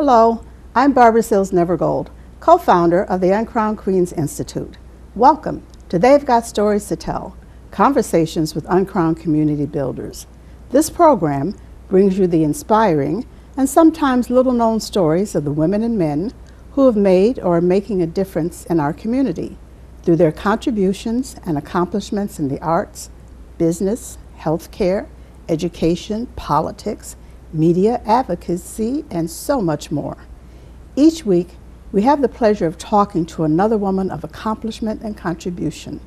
Hello, I'm Barbara Sills Nevergold, co-founder of the Uncrowned Queens Institute. Welcome to They've Got Stories to Tell, Conversations with Uncrowned Community Builders. This program brings you the inspiring and sometimes little-known stories of the women and men who have made or are making a difference in our community through their contributions and accomplishments in the arts, business, healthcare, education, politics, media, advocacy, and so much more. Each week, we have the pleasure of talking to another woman of accomplishment and contribution.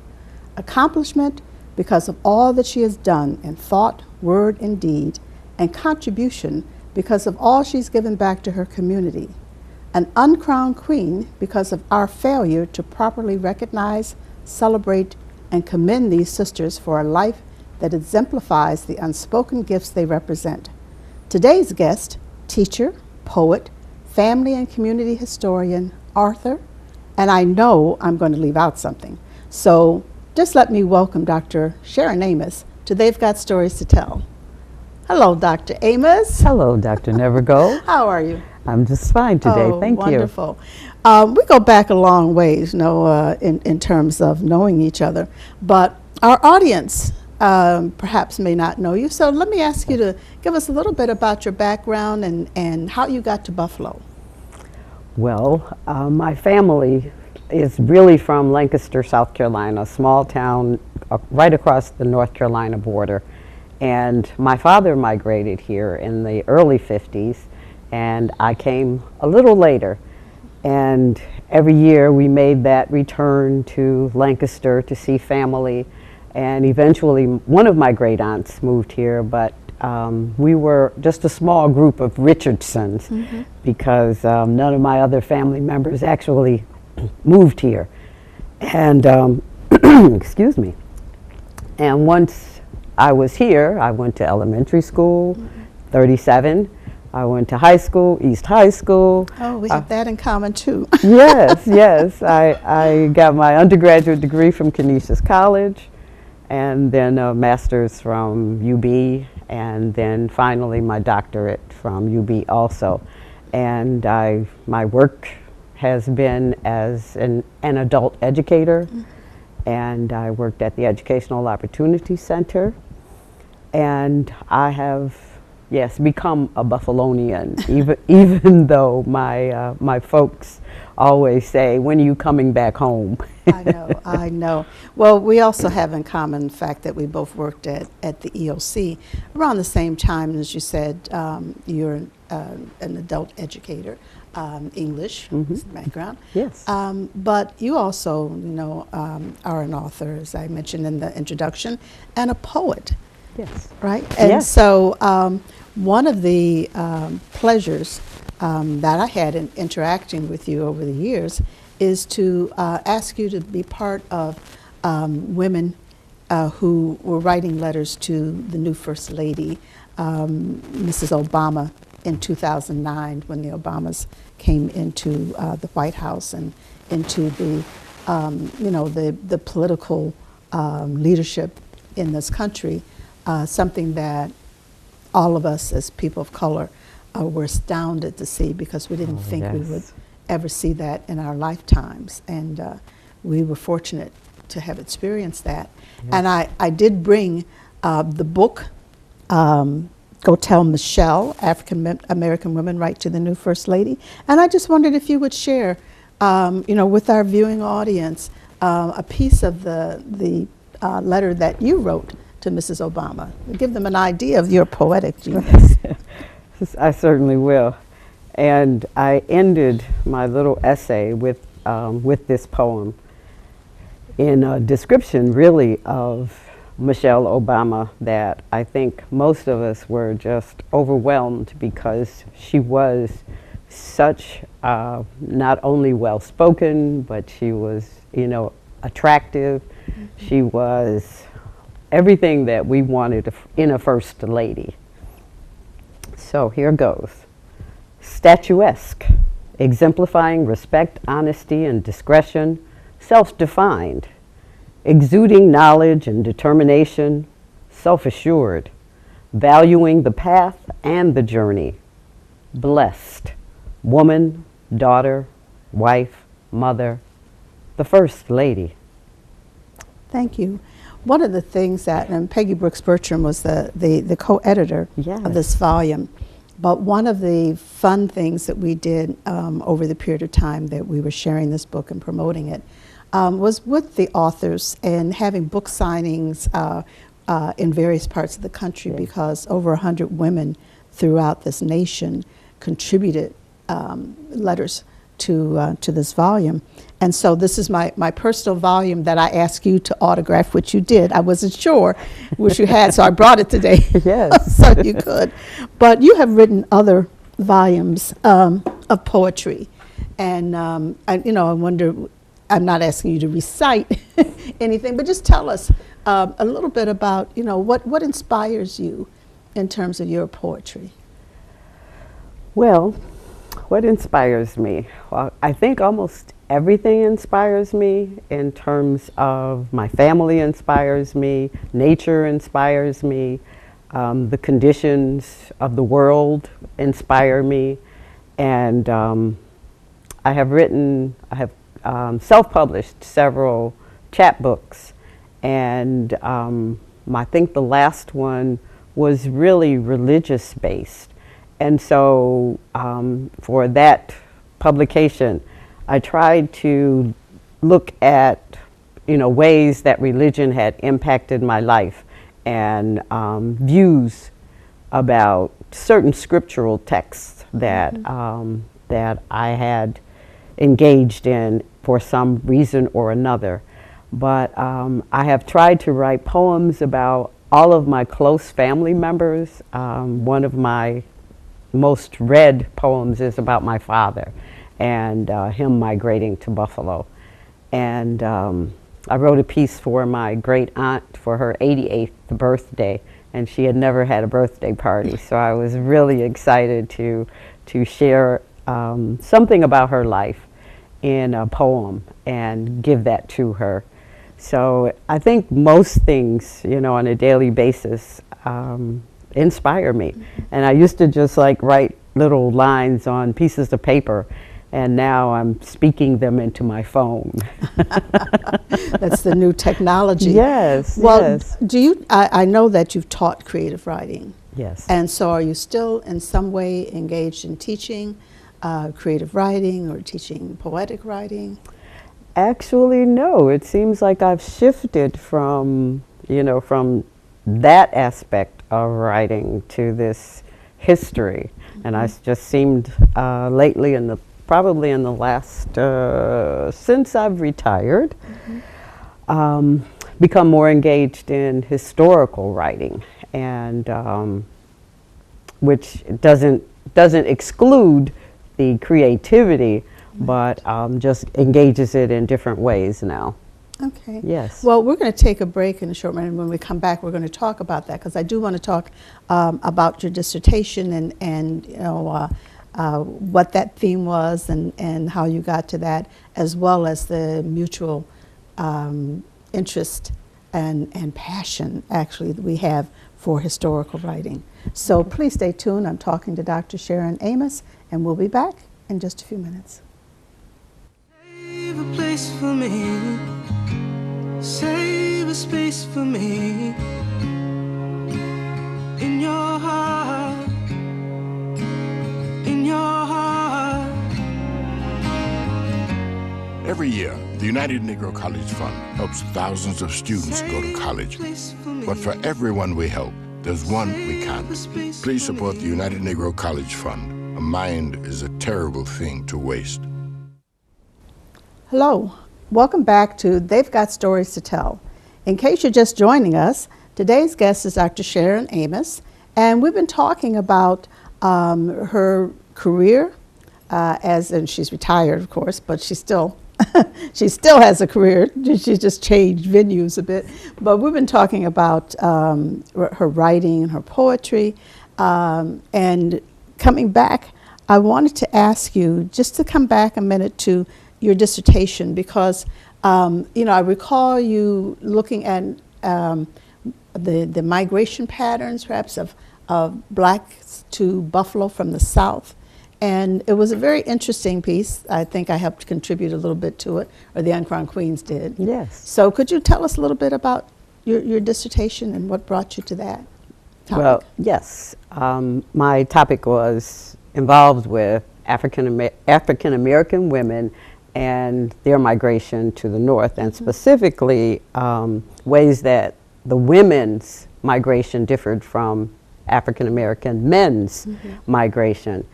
Accomplishment because of all that she has done in thought, word, and deed, and contribution because of all she's given back to her community. An uncrowned queen because of our failure to properly recognize, celebrate, and commend these sisters for a life that exemplifies the unspoken gifts they represent. Today's guest, teacher, poet, family and community historian, author, and I know I'm going to leave out something. So just let me welcome Dr. Sharon Amos to They've Got Stories to Tell. Hello, Dr. Amos. Hello, Dr. Nevergold. How are you? I'm just fine today, thank wonderful. We go back a long ways, in terms of knowing each other, but our audience perhaps may not know you. So let me ask you to give us a little bit about your background and how you got to Buffalo. Well, my family is really from Lancaster, South Carolina, a small town right across the North Carolina border. And my father migrated here in the early 50s, and I came a little later. And every year we made that return to Lancaster to see family. And eventually one of my great aunts moved here, but we were just a small group of Richardsons because none of my other family members actually moved here. And excuse me. And once I was here, I went to elementary school, 37. I went to high school, East High School. Oh, we have that in common too. Yes. I got my undergraduate degree from Canisius College, and then a master's from UB, and then finally my doctorate from UB also. And my work has been as an adult educator, and I worked at the Educational Opportunity Center, and I have, yes, become a Buffalonian, even though my folks always say, when are you coming back home? I know. Well, we also have in common the fact that we both worked at the EOC around the same time. As you said, you're an adult educator, English background. Yes. But you also, are an author, as I mentioned in the introduction, and a poet. Yes. Right? And so one of the pleasures that I had in interacting with you over the years is to ask you to be part of women who were writing letters to the new First Lady, Mrs. Obama, in 2009 when the Obamas came into the White House and into the, the political leadership in this country, something that all of us as people of color were astounded to see because we didn't think we would ever see that in our lifetimes. And we were fortunate to have experienced that. Yes. And I did bring the book, Go Tell Michelle, African American Women Write to the New First Lady. And I just wondered if you would share, with our viewing audience, a piece of the letter that you wrote to Mrs. Obama. Give them an idea of your poetic genius. I certainly will. And I ended my little essay with this poem in a description really of Michelle Obama that I think most of us were just overwhelmed because she was such not only well-spoken, but she was, attractive. She was everything that we wanted in a first lady. So here goes. Statuesque, exemplifying respect, honesty, and discretion, self-defined, exuding knowledge and determination, self-assured, valuing the path and the journey, blessed, woman, daughter, wife, mother, the First Lady. Thank you. One of the things that, and Peggy Brooks Bertram was the co-editor of this volume, but one of the fun things that we did over the period of time that we were sharing this book and promoting it was with the authors and having book signings in various parts of the country, because over 100 women throughout this nation contributed letters to this volume. And so this is my personal volume that I asked you to autograph, which you did. I wasn't sure which you had, so I brought it today. Yes. So you could. But you have written other volumes of poetry. And, I wonder, I'm not asking you to recite anything, but just tell us a little bit about, what inspires you in terms of your poetry. Well, what inspires me? Well, I think almost everything inspires me, in terms of my family inspires me, nature inspires me, the conditions of the world inspire me, and I have self-published several chapbooks, and I think the last one was really religious based. And so for that publication, I tried to look at, ways that religion had impacted my life, and views about certain scriptural texts that, that I had engaged in for some reason or another. But I have tried to write poems about all of my close family members. One of my most read poems is about my father and him migrating to Buffalo. And I wrote a piece for my great aunt for her 88th birthday, and she had never had a birthday party, so I was really excited to share something about her life in a poem and give that to her. So I think most things, on a daily basis inspire me. And I used to just write little lines on pieces of paper, and now I'm speaking them into my phone. That's the new technology. Yes. Well, yes. do you, I know that you've taught creative writing. Yes. And so are you still in some way engaged in teaching creative writing or teaching poetic writing? Actually, no. It seems like I've shifted from, from that aspect of writing to this history. And I just seemed lately, probably in the last, since I've retired, become more engaged in historical writing, and which doesn't exclude the creativity, but just engages it in different ways now. Okay. Yes. Well, we're going to take a break in a short minute. When we come back, we're going to talk about that, because I do want to talk about your dissertation and what that theme was and how you got to that, as well as the mutual interest and passion, actually, that we have for historical writing. So please stay tuned. I'm talking to Dr. Sharon Amos, and we'll be back in just a few minutes. Save a place for me, save a space for me in your heart, in your heart. Every year, the United Negro College Fund helps thousands of students go to college. But for everyone we help, there's one we can't. Please support the United Negro College Fund. A mind is a terrible thing to waste. Hello, welcome back to They've Got Stories to Tell. In case you're just joining us, today's guest is Dr. Sharon Amos, and we've been talking about her career and she's retired, of course, but she still has a career. She's just changed venues a bit. But we've been talking about her writing and her poetry, and coming back, I wanted to ask you just to come back a minute to your dissertation, because I recall you looking at the migration patterns, perhaps, of blacks to Buffalo from the South, And it was a very interesting piece. I think I helped contribute a little bit to it, or the Uncrowned Queens did. Yes. So could you tell us a little bit about your dissertation and what brought you to that topic? Well, yes. My topic was involved with African American women and their migration to the North, and specifically ways that the women's migration differed from African American men's migration.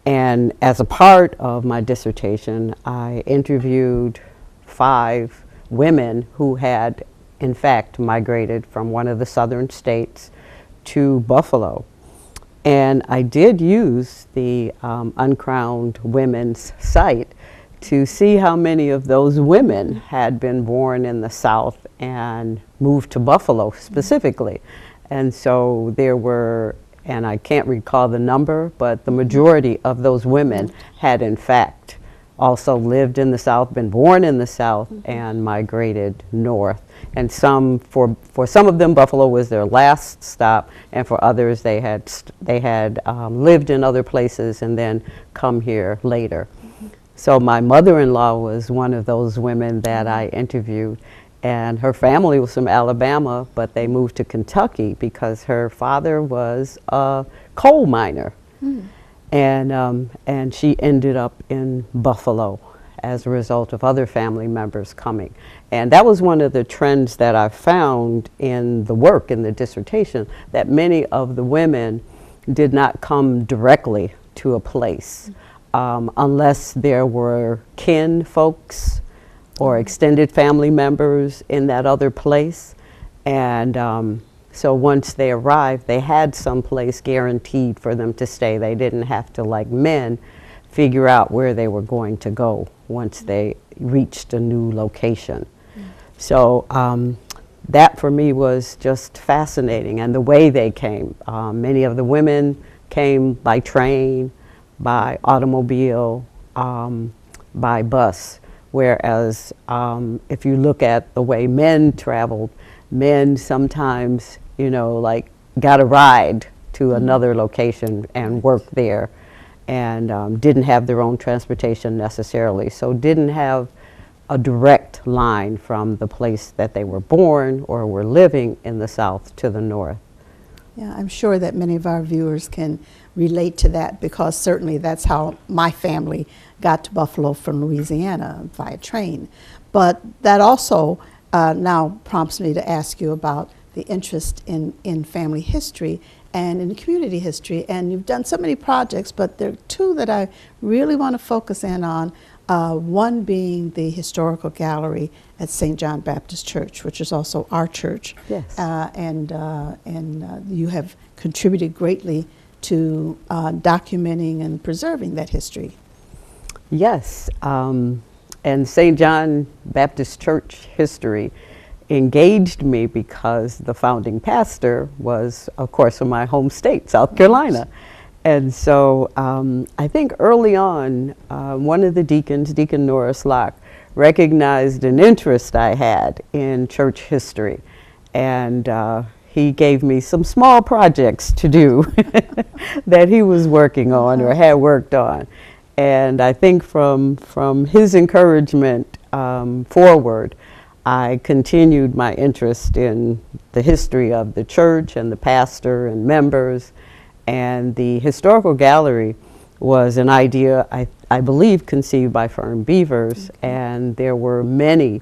And as a part of my dissertation, I interviewed 5 women who had in fact migrated from one of the southern states to Buffalo. And I did use the Uncrowned Women's site to see how many of those women had been born in the South and moved to Buffalo specifically. And so there were, and I can't recall the number, but the majority of those women had in fact also lived in the South, been born in the South, and migrated north. And some, for some of them, Buffalo was their last stop, and for others, they had lived in other places and then come here later. So my mother-in-law was one of those women that I interviewed, and her family was from Alabama, but they moved to Kentucky because her father was a coal miner. And she ended up in Buffalo as a result of other family members coming. And that was one of the trends that I found in the work, in the dissertation, that many of the women did not come directly to a place unless there were kin folks or extended family members in that other place. And so once they arrived, they had some place guaranteed for them to stay. They didn't have to, like men, figure out where they were going to go once they reached a new location. So that for me was just fascinating, and the way they came. Many of the women came by train, by automobile, by bus, whereas if you look at the way men traveled, men sometimes, you know, like got a ride to another location and worked there, and didn't have their own transportation necessarily, so didn't have a direct line from the place that they were born or were living in the South to the North. Yeah, I'm sure that many of our viewers can relate to that, because certainly that's how my family got to Buffalo from Louisiana, via train. But that also now prompts me to ask you about the interest in family history and in community history. And you've done so many projects, but there are 2 that I really want to focus in on. One being the historical gallery at St. John Baptist Church, which is also our church. Yes. And you have contributed greatly to documenting and preserving that history. Yes, and St. John Baptist Church history engaged me because the founding pastor was, of course, from my home state, South Carolina. And so I think early on, one of the deacons, Deacon Norris Locke, recognized an interest I had in church history. And he gave me some small projects to do that he was working on or had worked on. And I think from his encouragement forward, I continued my interest in the history of the church and the pastor and members. And the historical gallery was an idea, I believe, conceived by Fern Beavers. And there were many,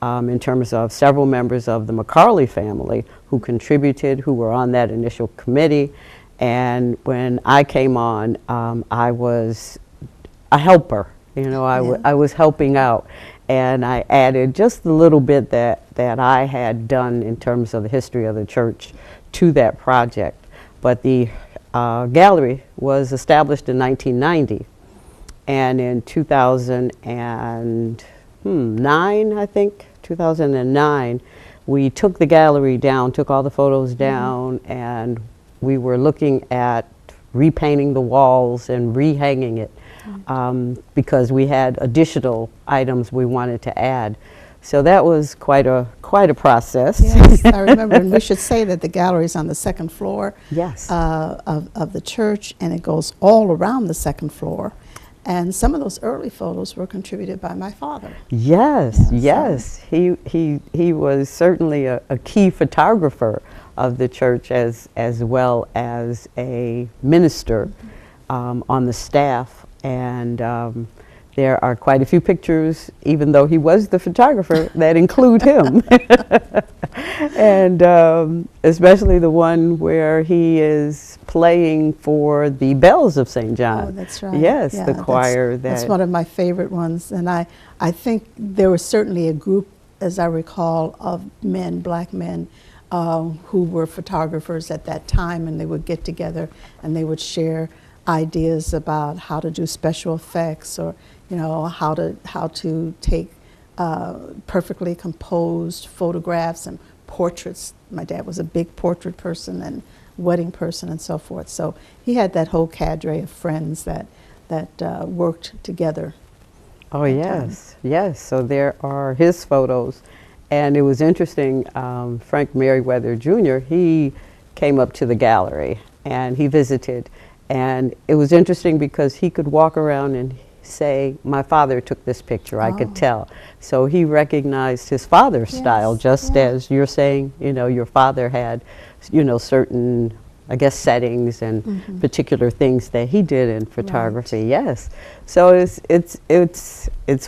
in terms of several members of the McCarley family who contributed, who were on that initial committee. And when I came on, I was a helper. You know, I was helping out. And I added just the little bit that I had done in terms of the history of the church to that project. But the gallery was established in 1990. And in 2009, I think, 2009, we took the gallery down, took all the photos down, and we were looking at repainting the walls and rehanging it because we had additional items we wanted to add. So that was quite a process. Yes, I remember, and we should say that the gallery is on the second floor Yes. of the church, and it goes all around the second floor. And some of those early photos were contributed by my father. Yes, Yeah, yes. He was certainly a key photographer of the church as well as a minister on the staff. And there are quite a few pictures, even though he was the photographer, that include him. And especially the one where he is playing for the Bells of St. John. Oh, that's right. Yes, Yeah, the choir. That's one of my favorite ones. And I think there was certainly a group, as I recall, of men, black men, who were photographers at that time, and they would get together and they would share ideas about how to do special effects, or how to take perfectly composed photographs and portraits. My dad was a big portrait person and wedding person and so forth. So he had that whole cadre of friends that worked together. Oh yes, yes. So there are his photos, and it was interesting. Frank Merriweather Jr. He came up to the gallery and he visited, and it was interesting because he could walk around and say, "My father took this picture." I could tell. So he recognized his father's style, just as you're saying. Your father had, certain, I guess, settings and particular things that he did in photography. Right. Yes. So it's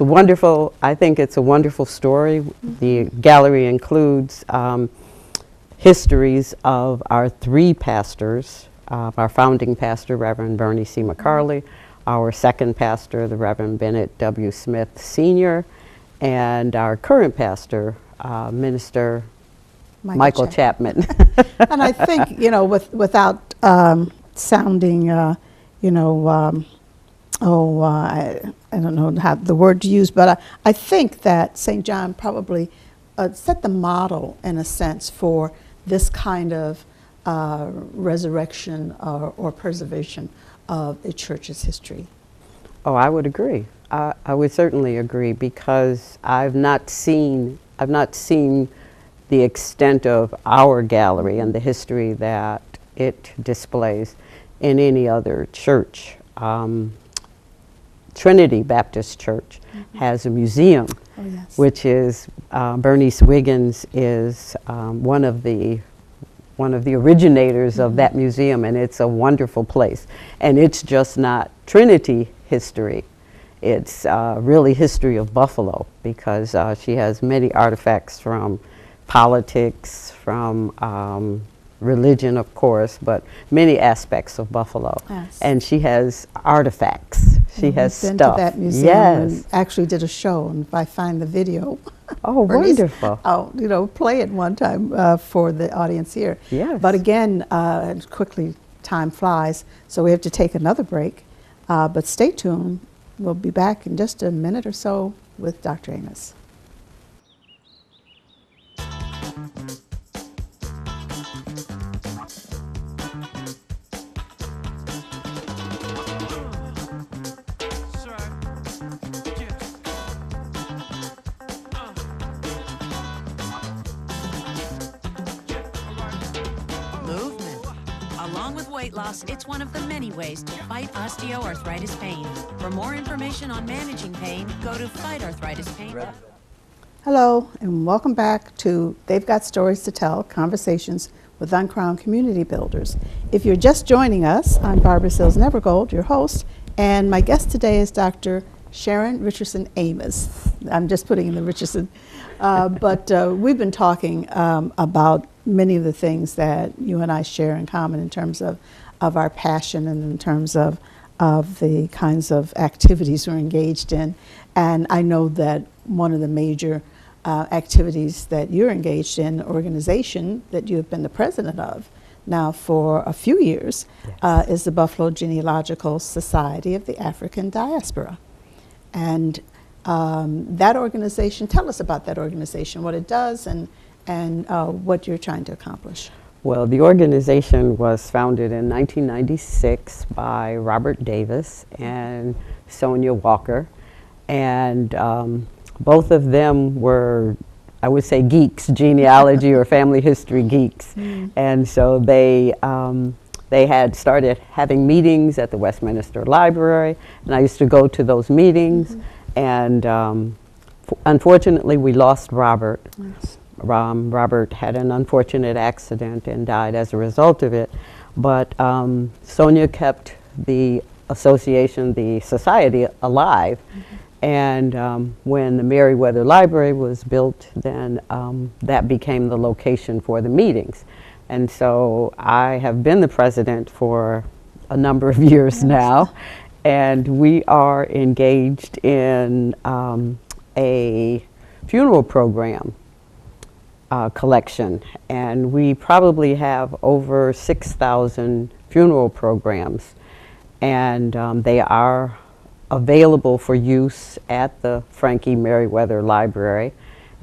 a wonderful. I think it's a wonderful story. The gallery includes histories of our three pastors. Our founding pastor, Reverend Bernie C. McCarley, our second pastor, the Reverend Bennett W. Smith Sr., and our current pastor, Minister Michael Chapman. And I think, without sounding, I don't know how the word to use, but I think that St. John probably set the model, in a sense, for this kind of resurrection or preservation of the church's history. Oh, I would agree. I would certainly agree, because I've not seen the extent of our gallery and the history that it displays in any other church. Trinity Baptist Church has a museum, which is Bernice Wiggins is one of the originators of that museum, and it's a wonderful place. And it's just not Trinity history. It's really history of Buffalo, because she has many artifacts from politics, from religion, of course, but many aspects of Buffalo. Yes. And she has artifacts. She has stuff. Been to that museum and actually did a show, and if I find the video. Oh, wonderful. I'll, play it one time for the audience here. Yes. But again, quickly, time flies, so we have to take another break. But stay tuned. We'll be back in just a minute or so with Dr. Amos. Weight loss, it's one of the many ways to fight osteoarthritis pain. For more information on managing pain, go to fightarthritispain. Hello, and welcome back to They've Got Stories to Tell, Conversations with Uncrowned Community Builders. If you're just joining us, I'm Barbara Sills Nevergold, your host, and my guest today is Dr. Sharon Richardson Amos. I'm just putting in the Richardson. But we've been talking about many of the things that you and I share in common in terms of our passion and in terms of the kinds of activities we're engaged in. And I know that one of the major activities that you're engaged in, organization that you have been the president of now for a few years, is the Buffalo Genealogical Society of the African Diaspora. And that organization, tell us about that organization, what it does, and what you're trying to accomplish. Well, the organization was founded in 1996 by Robert Davis and Sonia Walker. And both of them were, I would say, geeks, genealogy or family history geeks. And so they had started having meetings at the Westminster Library, and I used to go to those meetings. And unfortunately, we lost Robert. Robert had an unfortunate accident and died as a result of it. But Sonia kept the association, the society alive. And when the Meriwether Library was built, then that became the location for the meetings. And so I have been the president for a number of years now, and we are engaged in a funeral program collection, and we probably have over 6,000 funeral programs, and they are available for use at the Frankie Meriwether Library.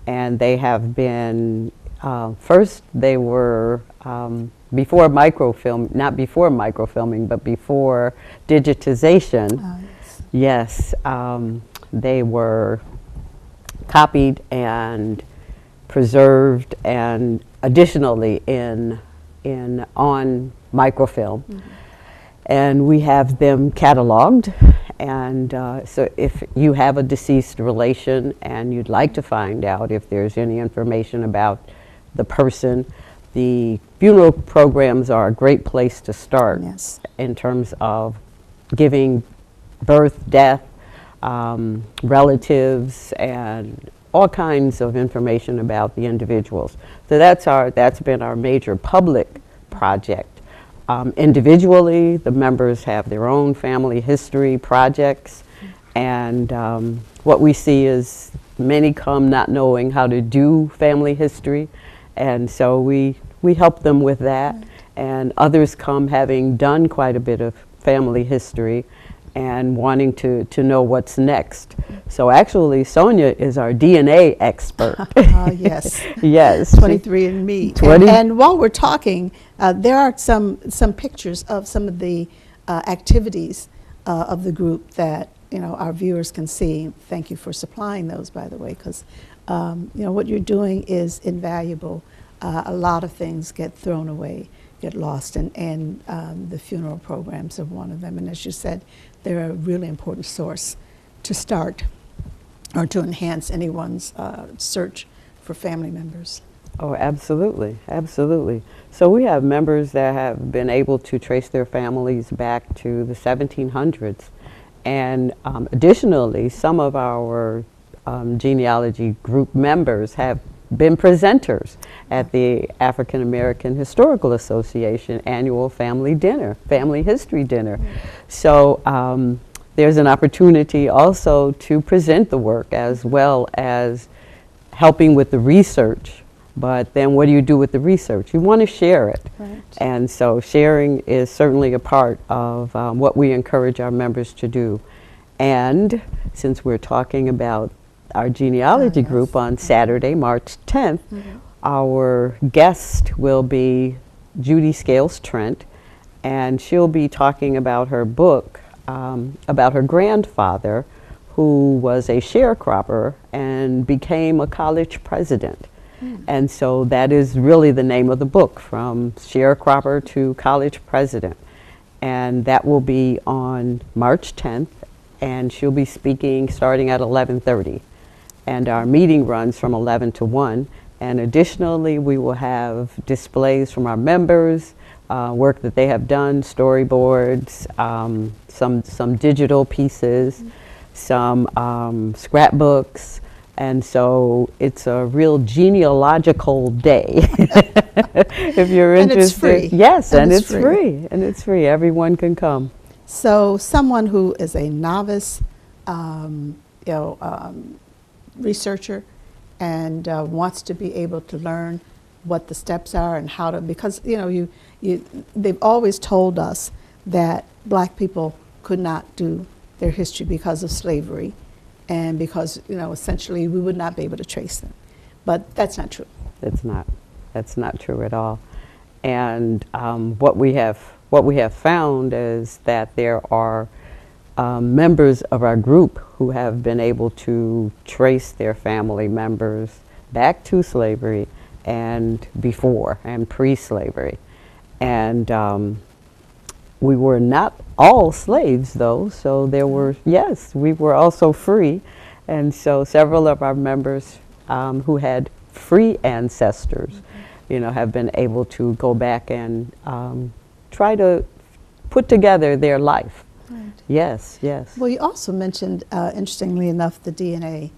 And they have been, first they were before microfilm, not before microfilming, but before digitization. Yes, they were copied and preserved, and additionally on microfilm. And we have them cataloged. And so if you have a deceased relation and you'd like to find out if there's any information about the person, the funeral programs are a great place to start in terms of giving birth, death, relatives, and all kinds of information about the individuals. So that's been our major public project. Individually, the members have their own family history projects, and what we see is many come not knowing how to do family history, and so we help them with that, and others come having done quite a bit of family history and wanting to know what's next. So actually, Sonia is our DNA expert. Yes. Yes. 23andMe. And while we're talking, there are some pictures of some of the activities of the group that our viewers can see. Thank you for supplying those, by the way, because what you're doing is invaluable. A lot of things get thrown away, get lost, and the funeral programs are one of them. And as you said, they're a really important source to start or to enhance anyone's search for family members. Oh, absolutely, absolutely. So we have members that have been able to trace their families back to the 1700s. And additionally, some of our genealogy group members have been presenters at the African American Historical Association annual family dinner, family history dinner. So there's an opportunity also to present the work as well as helping with the research. But then what do you do with the research? You want to share it. Right. And so sharing is certainly a part of what we encourage our members to do. And since we're talking about our genealogy group on Saturday, March 10th, our guest will be Judy Scales Trent, and she'll be talking about her book, about her grandfather, who was a sharecropper and became a college president. And so that is really the name of the book, From Sharecropper to College President. And that will be on March 10th, and she'll be speaking starting at 11:30. And our meeting runs from 11 to 1. And additionally, we will have displays from our members, work that they have done, storyboards, some digital pieces, some scrapbooks. And so it's a real genealogical day. If you're interested. And it's free. Yes, and it's free. And it's free. Everyone can come. So someone who is a novice, researcher and wants to be able to learn what the steps are and how to, because they've always told us that black people could not do their history because of slavery and because essentially we would not be able to trace them, but that's not true. That's not true at all. And what we have found is that there are members of our group who have been able to trace their family members back to slavery and before and pre-slavery. And we were not all slaves, though, so there were, yes, we were also free. And so several of our members who had free ancestors, you know, have been able to go back and try to put together their life. Right. Yes, yes. Well, you also mentioned, interestingly enough, the DNA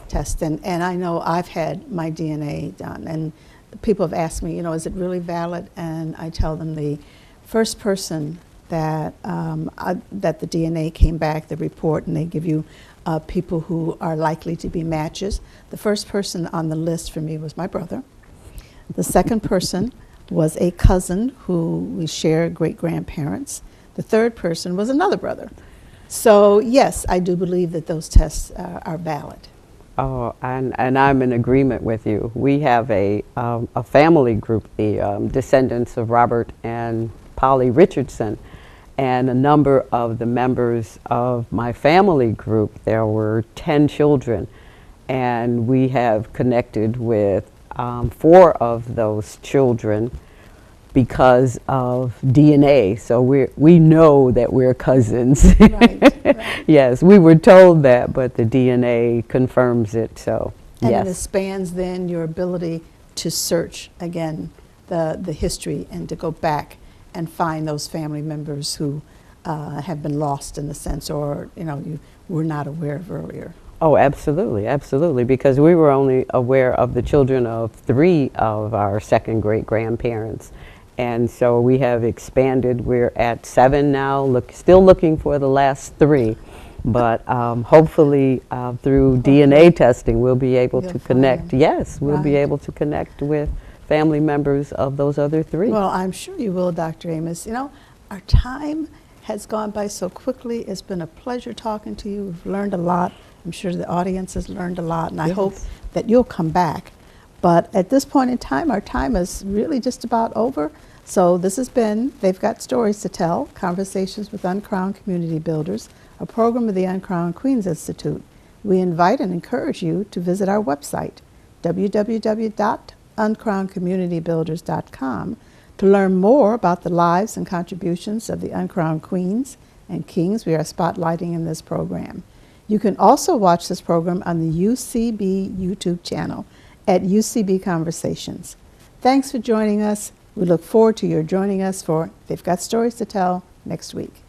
test, and I know I've had my DNA done, and people have asked me, you know, is it really valid? And I tell them the first person that that the DNA came back, the report, and they give you people who are likely to be matches. The first person on the list for me was my brother. The second person was a cousin who we share great-grandparents. The third person was another brother. So yes, I do believe that those tests are valid. Oh, and I'm in agreement with you. We have a family group, the descendants of Robert and Polly Richardson, and a number of the members of my family group, there were 10 children, and we have connected with 4 of those children because of DNA. So we know that we're cousins. Right, right. Yes, we were told that, but the DNA confirms it, so And yes. it expands then your ability to search again the history and to go back and find those family members who have been lost in a sense, or you know, you were not aware of earlier. Oh, absolutely, absolutely, because we were only aware of the children of 3 of our second great-grandparents. And so we have expanded. We're at 7 now, still looking for the last 3. But hopefully through DNA testing, we'll be able to connect. Them. Yes, we'll be Right. able to connect with family members of those other 3. Well, I'm sure you will, Dr. Amos. You know, our time has gone by so quickly. It's been a pleasure talking to you. We've learned a lot. I'm sure the audience has learned a lot, and I hope that you'll come back. But at this point in time, our time is really just about over. So this has been They've Got Stories to Tell, Conversations with Uncrowned Community Builders, a program of the Uncrowned Queens Institute. We invite and encourage you to visit our website, www.uncrownedcommunitybuilders.com, to learn more about the lives and contributions of the uncrowned queens and kings we are spotlighting in this program. You can also watch this program on the UCB YouTube channel at UCB Conversations. Thanks for joining us. We look forward to your joining us for They've Got Stories to Tell next week.